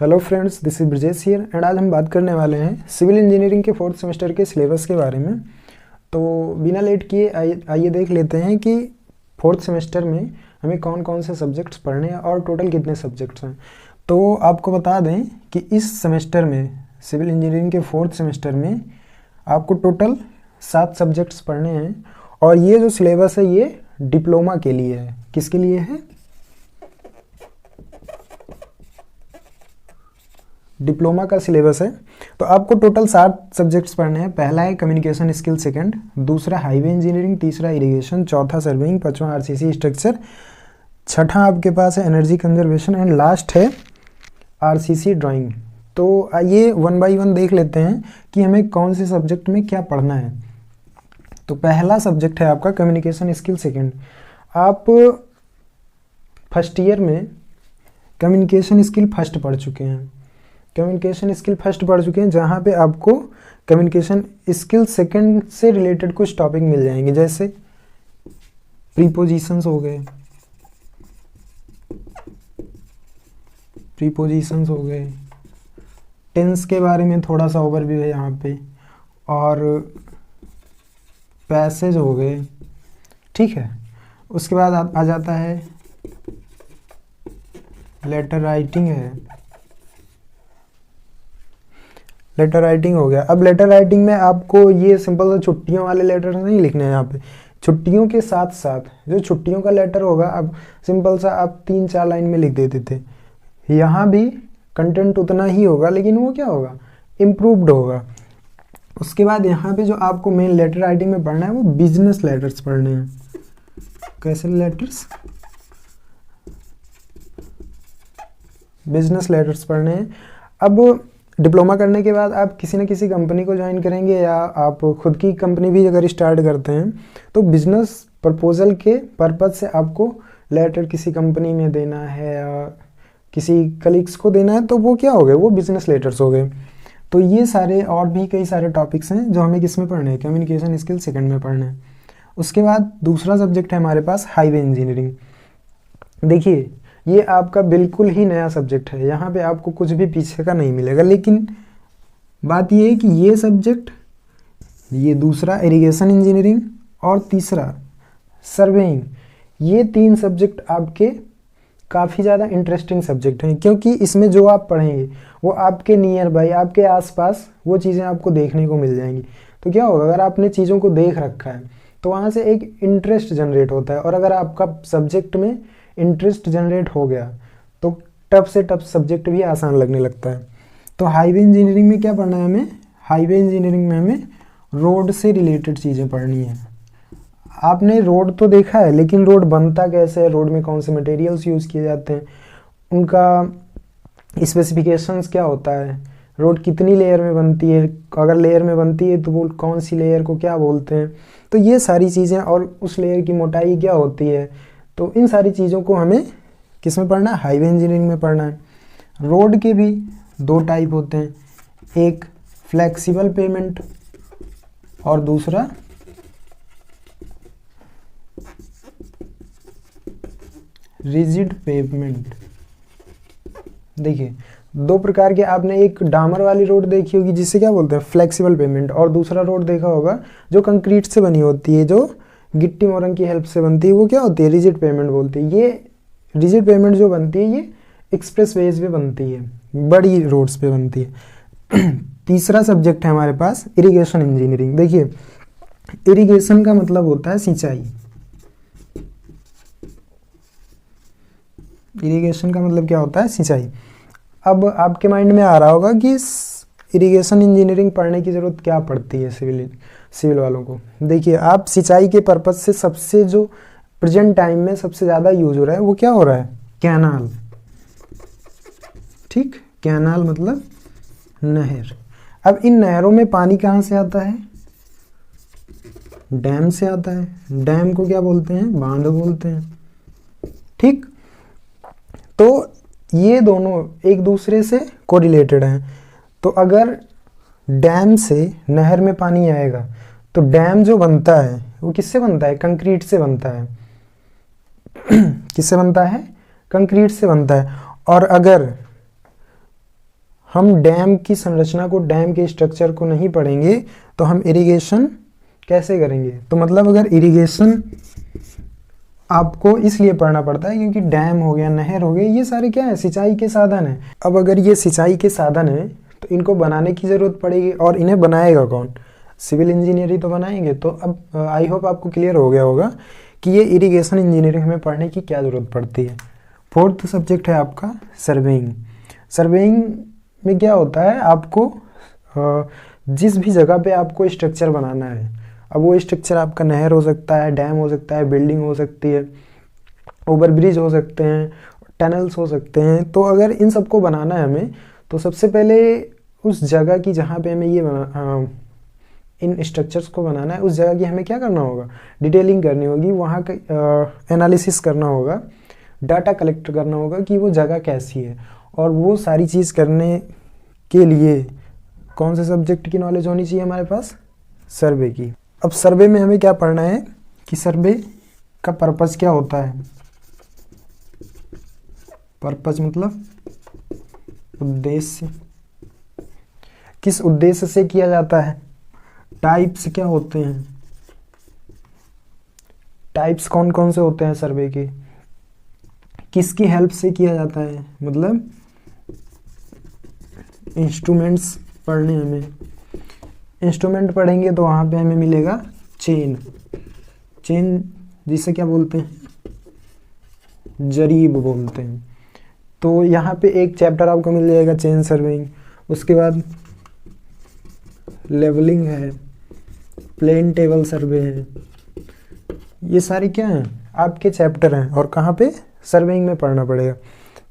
Hello friends, this is Brajesh here and आज हम बात करने वाले हैं सिविल इंजीनियरिंग के 4th सेमेस्टर के सिलेबस के बारे में। तो बिना लेट किए आइए देख लेते हैं कि 4th सेमेस्टर में हमें कौन कौन से सब्जेक्ट्स पढ़ने हैं और टोटल कितने सब्जेक्ट्स हैं। तो आपको बता दें कि इस सेमेस्टर में सिविल इंजीनियरिंग के 4th सेमेस्टर में आपको टोटल 7 सब्जेक्ट्स पढ़ने हैं और ये जो सिलेबस है ये डिप्लोमा के लिए है। किसके लिए है? डिप्लोमा का सिलेबस है। तो आपको टोटल 7 सब्जेक्ट्स पढ़ने हैं। पहला है कम्युनिकेशन स्किल सेकंड, दूसरा हाईवे इंजीनियरिंग, तीसरा इरिगेशन, चौथा सर्वेइंग, पांचवा आरसीसी स्ट्रक्चर, छठा आपके पास है एनर्जी कंजर्वेशन एंड लास्ट है आरसीसी ड्राइंग। तो आइए 1 बाय 1 देख लेते हैं कि हमें कौन से सब्जेक्ट में क्या पढ़ना है। तो पहला सब्जेक्ट है आपका कम्युनिकेशन स्किल सेकंड। आप फर्स्ट ईयर में कम्युनिकेशन स्किल फर्स्ट पढ़ चुके हैं, जहाँ पे आपको कम्युनिकेशन स्किल सेकंड से रिलेटेड कुछ टॉपिक मिल जाएंगे, जैसे प्रीपोजिशंस हो गए, टेंस के बारे में थोड़ा सा ओवरव्यू है यहाँ पे, और पैसेज हो गए। ठीक है, उसके बाद आ जाता है लेटर राइटिंग हो गया। अब लेटर राइटिंग में आपको ये सिंपल सा छुट्टियों वाले लेटर नहीं लिखने हैं। यहाँ पे छुट्टियों के साथ साथ जो छुट्टियों का लेटर होगा, अब सिंपल सा आप 3-4 लाइन में लिख देते थे। यहाँ भी कंटेंट उतना ही होगा, लेकिन वो क्या होगा, इम्प्रूव्ड होगा। उसके बाद यहाँ पे जो आपको मेन लेटर राइटिंग में पढ़ना है वो बिजनेस लेटर्स पढ़ने हैं। कैसे लेटर्स? बिजनेस लेटर्स पढ़ने हैं। अब डिप्लोमा करने के बाद आप किसी न किसी कंपनी को ज्वाइन करेंगे या आप खुद की कंपनी भी अगर स्टार्ट करते हैं, तो बिजनेस प्रपोजल के पर्पज़ से आपको लेटर किसी कंपनी में देना है या किसी कलीग्स को देना है, तो वो क्या हो गए, वो बिजनेस लेटर्स हो गए। तो ये सारे और भी कई सारे टॉपिक्स हैं जो हमें किस में पढ़ने हैं, कम्युनिकेशन स्किल सेकंड में पढ़ने हैं। उसके बाद दूसरा सब्जेक्ट है हमारे पास हाईवे इंजीनियरिंग। देखिए, ये आपका बिल्कुल ही नया सब्जेक्ट है, यहाँ पे आपको कुछ भी पीछे का नहीं मिलेगा। लेकिन बात ये है कि ये सब्जेक्ट, ये दूसरा इरिगेशन इंजीनियरिंग और तीसरा सर्वेइंग, ये 3 सब्जेक्ट आपके काफ़ी ज़्यादा इंटरेस्टिंग सब्जेक्ट हैं, क्योंकि इसमें जो आप पढ़ेंगे वो आपके नियर बाई, आपके आसपास वो चीज़ें आपको देखने को मिल जाएंगी। तो क्या होगा, अगर आपने चीज़ों को देख रखा है तो वहाँ से एक इंटरेस्ट जनरेट होता है, और अगर आपका सब्जेक्ट में इंटरेस्ट जनरेट हो गया तो टफ से टफ सब्जेक्ट भी आसान लगने लगता है। तो हाईवे इंजीनियरिंग में क्या पढ़ना है हमें? हाईवे इंजीनियरिंग में हमें रोड से रिलेटेड चीज़ें पढ़नी है। आपने रोड तो देखा है, लेकिन रोड बनता कैसे है, रोड में कौन से मटेरियल्स यूज़ किए जाते हैं, उनका स्पेसिफिकेशंस क्या होता है, रोड कितनी लेयर में बनती है, अगर लेयर में बनती है तो वो कौन सी लेयर को क्या बोलते हैं, तो ये सारी चीज़ें, और उस लेयर की मोटाई क्या होती है। तो इन सारी चीज़ों को हमें किस में पढ़ना है? हाईवे इंजीनियरिंग में पढ़ना है। रोड के भी 2 टाइप होते हैं, एक फ्लेक्सिबल पेमेंट और दूसरा रिजिड पेवमेंट। देखिए, 2 प्रकार के, आपने एक डामर वाली रोड देखी होगी जिसे क्या बोलते हैं, फ्लेक्सिबल पेमेंट, और दूसरा रोड देखा होगा जो कंक्रीट से बनी होती है, जो गिट्टी मोरंग की हेल्प से बनती है, वो क्या होती है, रिजिड पेमेंट बोलती है। ये रिजिड पेमेंट जो बनती है ये एक्सप्रेस वेज पे बनती है, बड़ी रोड्स पे बनती है। तीसरा सब्जेक्ट है हमारे पास इरिगेशन इंजीनियरिंग। देखिए, इरिगेशन का मतलब होता है सिंचाई। इरिगेशन का मतलब क्या होता है? सिंचाई। अब आपके माइंड में आ रहा होगा कि इरिगेशन इंजीनियरिंग पढ़ने की ज़रूरत क्या पड़ती है सिविल वालों को। देखिए, आप सिंचाई के पर्पज़ से सबसे जो प्रेजेंट टाइम में सबसे ज़्यादा यूज हो रहा है वो क्या हो रहा है? कैनाल। ठीक, कैनाल मतलब नहर। अब इन नहरों में पानी कहाँ से आता है? डैम से आता है। डैम को क्या बोलते हैं? बांध बोलते हैं। ठीक, तो ये दोनों एक दूसरे से कोरिलेटेड हैं। तो अगर डैम से नहर में पानी आएगा तो डैम जो बनता है वो किससे बनता है? कंक्रीट से बनता है। किससे बनता है? कंक्रीट से बनता है। और अगर हम डैम की संरचना को, डैम के स्ट्रक्चर को नहीं पढ़ेंगे तो हम इरिगेशन कैसे करेंगे। तो मतलब अगर इरिगेशन आपको इसलिए पढ़ना पड़ता है क्योंकि डैम हो गया, नहर हो गई, ये सारे क्या है, सिंचाई के साधन है। अब अगर ये सिंचाई के साधन है तो इनको बनाने की ज़रूरत पड़ेगी, और इन्हें बनाएगा कौन, सिविल इंजीनियर ही तो बनाएंगे। तो अब आई होप आपको क्लियर हो गया होगा कि ये इरिगेशन इंजीनियरिंग हमें पढ़ने की क्या ज़रूरत पड़ती है। फोर्थ सब्जेक्ट है आपका सर्वेइंग। सर्वेइंग में क्या होता है, आपको जिस भी जगह पे आपको स्ट्रक्चर बनाना है, अब वो स्ट्रक्चर आपका नहर हो सकता है, डैम हो सकता है, बिल्डिंग हो सकती है, ओवरब्रिज हो सकते हैं, टनल्स हो सकते हैं। तो अगर इन सबको बनाना है हमें, तो सबसे पहले उस जगह की जहाँ पे हमें ये इन स्ट्रक्चर्स को बनाना है, उस जगह की हमें क्या करना होगा, डिटेलिंग करनी होगी, वहाँ का एनालिसिस करना होगा, डाटा कलेक्ट करना होगा कि वो जगह कैसी है। और वो सारी चीज़ करने के लिए कौन से सब्जेक्ट की नॉलेज होनी चाहिए हमारे पास, सर्वे की। अब सर्वे में हमें क्या पढ़ना है कि सर्वे का पर्पस क्या होता है। पर्पस मतलब उद्देश्य, किस उद्देश्य से किया जाता है। टाइप्स क्या होते हैं, टाइप्स कौन कौन से होते हैं सर्वे के, किसकी हेल्प से किया जाता है, मतलब इंस्ट्रूमेंट्स पढ़ने हमें। इंस्ट्रूमेंट पढ़ेंगे तो वहाँ पे हमें मिलेगा चेन, चेन जिसे क्या बोलते हैं, जरीब बोलते हैं। तो यहाँ पे एक चैप्टर आपको मिल जाएगा चेन सर्वेइंग। उसके बाद लेवलिंग है, प्लेन टेबल सर्वे है, ये सारी क्या हैं आपके चैप्टर हैं, और कहाँ पे, सर्वेइंग में पढ़ना पड़ेगा।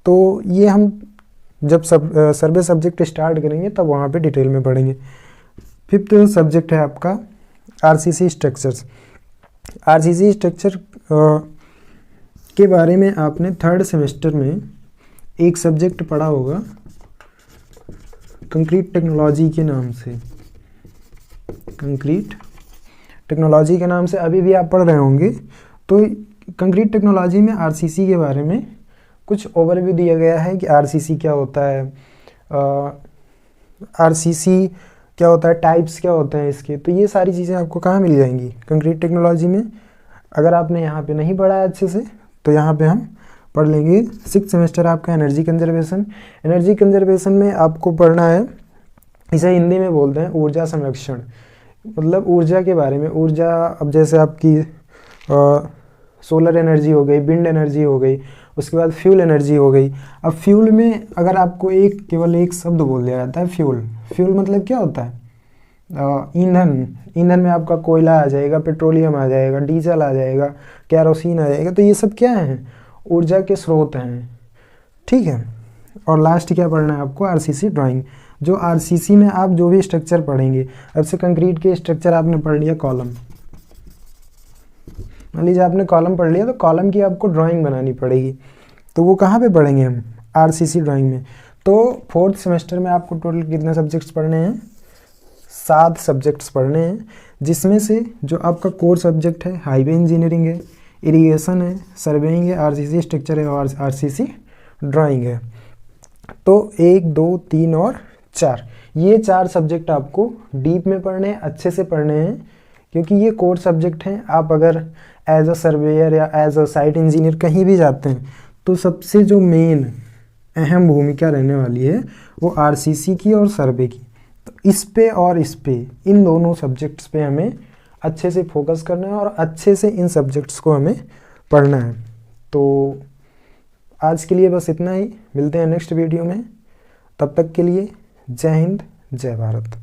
तो ये हम जब सर्वे सब्जेक्ट स्टार्ट करेंगे तब वहाँ पे डिटेल में पढ़ेंगे। फिफ्थ सब्जेक्ट है आपका आरसीसी स्ट्रक्चर्स। आरसीसी स्ट्रक्चर के बारे में आपने थर्ड सेमेस्टर में एक सब्जेक्ट पढ़ा होगा कंक्रीट टेक्नोलॉजी के नाम से। कंक्रीट टेक्नोलॉजी के नाम से अभी भी आप पढ़ रहे होंगे। तो कंक्रीट टेक्नोलॉजी में आरसीसी के बारे में कुछ ओवरव्यू दिया गया है कि आरसीसी क्या होता है, आरसीसी क्या होता है, टाइप्स क्या होते हैं इसके। तो ये सारी चीज़ें आपको कहाँ मिल जाएंगी, कंक्रीट टेक्नोलॉजी में। अगर आपने यहाँ पे नहीं पढ़ा है अच्छे से तो यहाँ पे हम पढ़ लेंगे। सिक्स्थ सेमेस्टर आपका एनर्जी कंजर्वेशन। एनर्जी कंजर्वेशन में आपको पढ़ना है, इसे हिंदी में बोलते हैं ऊर्जा संरक्षण, मतलब ऊर्जा के बारे में। ऊर्जा अब जैसे आपकी सोलर एनर्जी हो गई, विंड एनर्जी हो गई, उसके बाद फ्यूल एनर्जी हो गई। अब फ्यूल में अगर आपको केवल एक शब्द बोल दिया जाता है फ्यूल, फ्यूल मतलब क्या होता है, ईंधन। ईंधन में आपका कोयला आ जाएगा, पेट्रोलियम आ जाएगा, डीजल आ जाएगा, कैरोसिन आ जाएगा। तो ये सब क्या हैं, ऊर्जा के स्रोत हैं, ठीक है। और लास्ट क्या पढ़ना है आपको, आरसीसी ड्राइंग। जो आरसीसी में आप जो भी स्ट्रक्चर पढ़ेंगे, अब से कंक्रीट के स्ट्रक्चर आपने पढ़ लिया, कॉलम, मान लीजिए आपने कॉलम पढ़ लिया, तो कॉलम की आपको ड्राइंग बनानी पड़ेगी। तो वो कहाँ पे पढ़ेंगे हम, आरसीसी ड्राइंग में। तो फोर्थ सेमेस्टर में आपको टोटल कितने सब्जेक्ट्स पढ़ने हैं, 7 सब्जेक्ट्स पढ़ने हैं, जिसमें से जो आपका कोर सब्जेक्ट है हाईवे इंजीनियरिंग है, इरिगेशन है, सर्वेइंग है, आरसीसी स्ट्रक्चर है और आरसीसी ड्राइंग है। तो 1, 2, 3 और 4, ये 4 सब्जेक्ट आपको डीप में पढ़ने हैं, अच्छे से पढ़ने हैं, क्योंकि ये कोर सब्जेक्ट हैं। आप अगर एज अ सर्वेयर या एज अ साइट इंजीनियर कहीं भी जाते हैं तो सबसे जो मेन अहम भूमिका रहने वाली है वो आरसीसी की और सर्वे की। तो इस पे और इस पे, इन दोनों सब्जेक्ट्स पे हमें अच्छे से फोकस करना है और अच्छे से इन सब्जेक्ट्स को हमें पढ़ना है। तो आज के लिए बस इतना ही, मिलते हैं नेक्स्ट वीडियो में। तब तक के लिए जय हिंद, जय भारत।